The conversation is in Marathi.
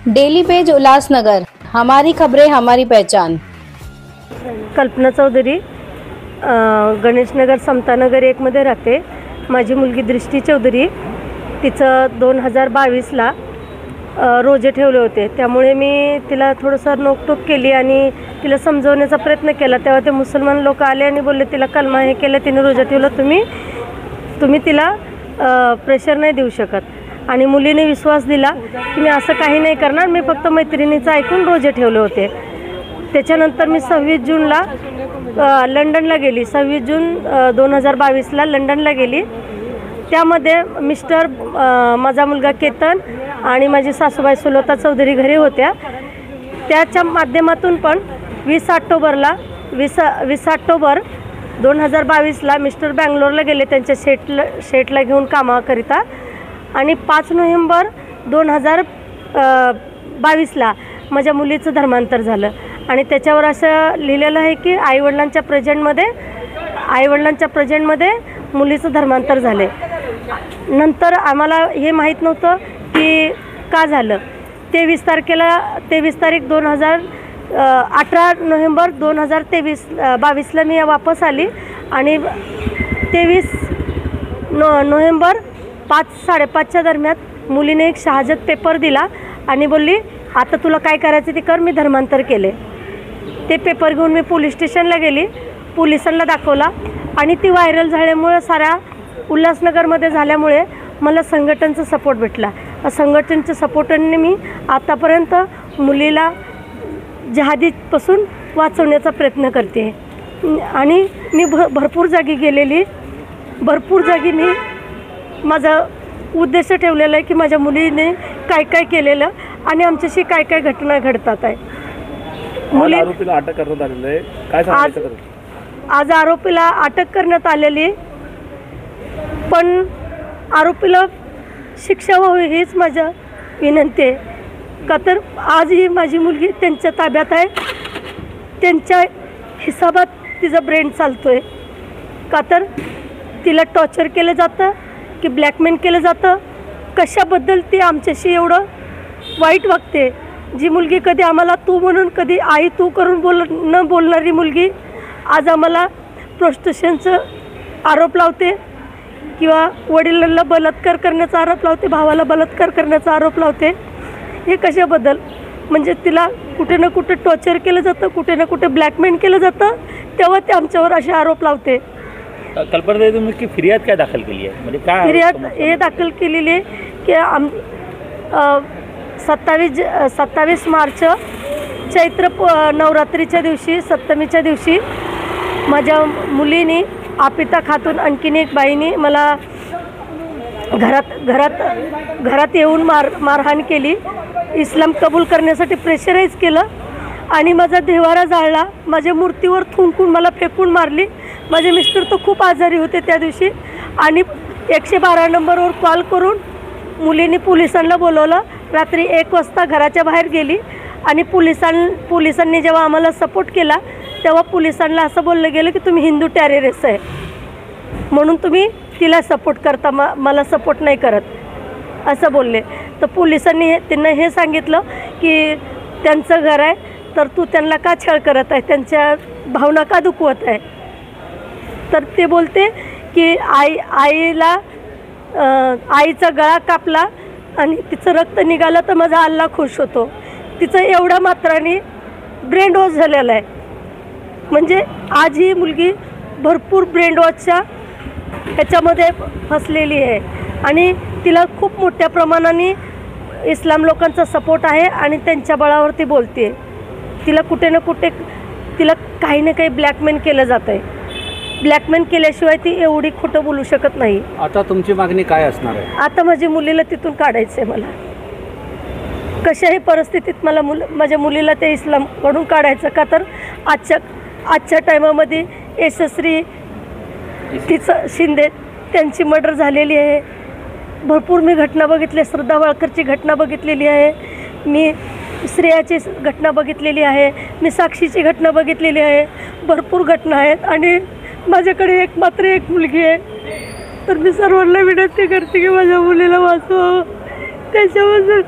डेली पेज उल्लासनगर, हमारी खबरें हमारी पहचान। कल्पना चौधरी, गणेशनगर समतानगर 1 मध्ये राहते। माझी मुलगी दृष्टी चौधरी, तिचं 2022ला रोजे ठेवले होते, त्यामुळे मी तिला थोडंसं नोकटोक केली आणि तिला समजवण्याचा प्रयत्न केला। तेव्हा ते मुसलमान लोक आले आणि बोलले तिला कलमा हे केलं, तिने रोजा ठेवला, तुम्ही तिला प्रेशर नाही देऊ शकत। आणि मुलीने विश्वास दिला की मी असं काही नाही करणार, मी फक्त मैत्रिणीचं ऐकून रोजे ठेवले होते। त्याच्यानंतर मी 26 जूनला लंडनला गेली। 26 जून 2022ला लंडनला गेली। त्यामध्ये मिस्टर, माझा मुलगा केतन आणि माझी सासूबाई सुलोता चौधरी घरी होत्या। त्याच्या माध्यमातून पण 20 ऑक्टोबर 2022ला मिस्टर बँगलोरला गेले त्यांच्या शेटला घेऊन कामाकरिता। आणि 5 नोव्हेंबर 2022ला माझ्या मुलीचं धर्मांतर झालं। आणि त्याच्यावर असं लिहिलेलं आहे की आईवडिलांच्या प्रेझेंटमध्ये मुलीचं धर्मांतर झाले। नंतर आम्हाला हे माहीत नव्हतं की का झालं। 23 तारीख 18 नोव्हेंबर 2022ला मी वापस आली आणि 23 नोव्हेंबर 5-5:30च्या दरम्यान मुलीने एक शहाजत पेपर दिला आणि बोलली आता तुला काय करायचं ते कर, मी धर्मांतर केले। ते पेपर घेऊन मी पोलीस स्टेशनला गेली, पोलिसांना दाखवला आणि ती व्हायरल झाल्यामुळे साऱ्या उल्हासनगरमध्ये झाल्यामुळे मला संघटनेचा सपोर्ट भेटला। संघटनेच्या सपोर्टने मी आतापर्यंत मुलीला जहादीपासून वाचवण्याचा प्रयत्न करते। आणि मी भरपूर जागी गेलेली, भरपूर जागी मी माझा उद्देश ठेवलेला आहे की माझ्या मुलीने काय काय केलेलं आणि आमच्याशी काय काय घटना घडतात आहे। आरोपीला अटक करण्यात आलेली आहे, काय सांगायचं? आज आरोपीला अटक करण्यात आलेली, पण आरोपीला शिक्षा व्हावी हीच माझ्या विनंती आहे। का तर आजही माझी मुलगी त्यांच्या ताब्यात आहे, त्यांच्या हिसाबात तिचं ब्रेन चालतो आहे। का तर तिला टॉर्चर केलं जातं की ब्लॅकमेल केलं जातं, कशाबद्दल ती आमच्याशी एवढं वाईट वागते। जी मुलगी कधी आम्हाला तू म्हणून, कधी आई तू करून न बोलणारी मुलगी आज आम्हाला प्रोस्टिट्यूशनचं आरोप लावते किंवा वडिलांना बलात्कार करण्याचा आरोप लावते, भावाला बलात्कार करण्याचा आरोप लावते। हे कशाबद्दल? म्हणजे तिला कुठे ना कुठे टॉर्चर केलं जातं, कुठे ना कुठे ब्लॅकमेल केलं जातं, तेव्हा ते आमच्यावर असे आरोप लावते। कल्पना, तुम्ही की फिर्याद काय दाखल केली आहे? म्हणजे काय फिर्याद हे दाखल केलेली आहे की 27 मार्च चैत्र नवरात्रीच्या दिवशी, सप्तमीच्या दिवशी माझ्या मुलीने आपिता खातून आणखीन एक बाईने मला घरात येऊन मारहाण केली, इस्लाम कबूल करण्यासाठी प्रेशराईज केलं आणि माझा देवारा जाळला, माझ्या मूर्तीवर थुंकून मला फेकून मारली। माझे मिस्टर तर खूप आजारी होते त्या दिवशी आणि 112 नंबरवर कॉल करून मुलीने पोलिसांना बोलवलं। रात्री 1 वाजता घराच्या बाहेर गेली आणि पोलिसांनी जेव्हा आम्हाला सपोर्ट केला तेव्हा पोलिसांना असं बोललं गेलं की तुम्ही हिंदू टेररिस्ट आहे म्हणून तुम्ही तिला सपोर्ट करता, मला सपोर्ट नाही करत असं बोलले। तर पोलिसांनी त्यांना हे सांगितलं की त्यांचं घर आहे तर तू त्यांना का छळ करत आहे, त्यांच्या भावना का दुखवत आहे? तर ते बोलते की आईचा गळा कापला आणि तिचं रक्त निघालं तर माझा अल्लाह खुश होतो। तिचं एवढ्या मात्राने ब्रेन वॉश झालेलं आहे। म्हणजे आज ही मुलगी भरपूर ब्रेन वॉशच्या ह्याच्यामध्ये फसलेली आहे आणि तिला खूप मोठ्या प्रमाणाने इस्लाम लोकांचा सपोर्ट आहे आणि त्यांच्या बळावरती बोलते। तिला कुठे ना कुठे काही ना काही ब्लॅकमेल केलं जातं आहे। ब्लॅकमेल केल्याशिवाय ती एवढी खोटं बोलू शकत नाही। आता तुमची मागणी काय असणार आहे? आता माझी मुलीला तिथून काढायचं आहे मला, कशाही परिस्थितीत मला माझ्या मुलीला ते इस्लामकडून काढायचं। का तर आजच्या टायमामध्ये यशस्वी तिचं शिंदे त्यांची मर्डर झालेली आहे। भरपूर मी घटना बघितली, श्रद्धा वाळकरची घटना बघितलेली आहे, मी श्रेयाची घटना बघितलेली आहे, मी साक्षीची घटना बघितलेली आहे, भरपूर घटना आहेत आणि माझ्याकडे मात्र एक मुलगी आहे। तर मी सर्वांना विनंती करते की माझ्या मुलीला वाचवावं, त्याच्याबद्दल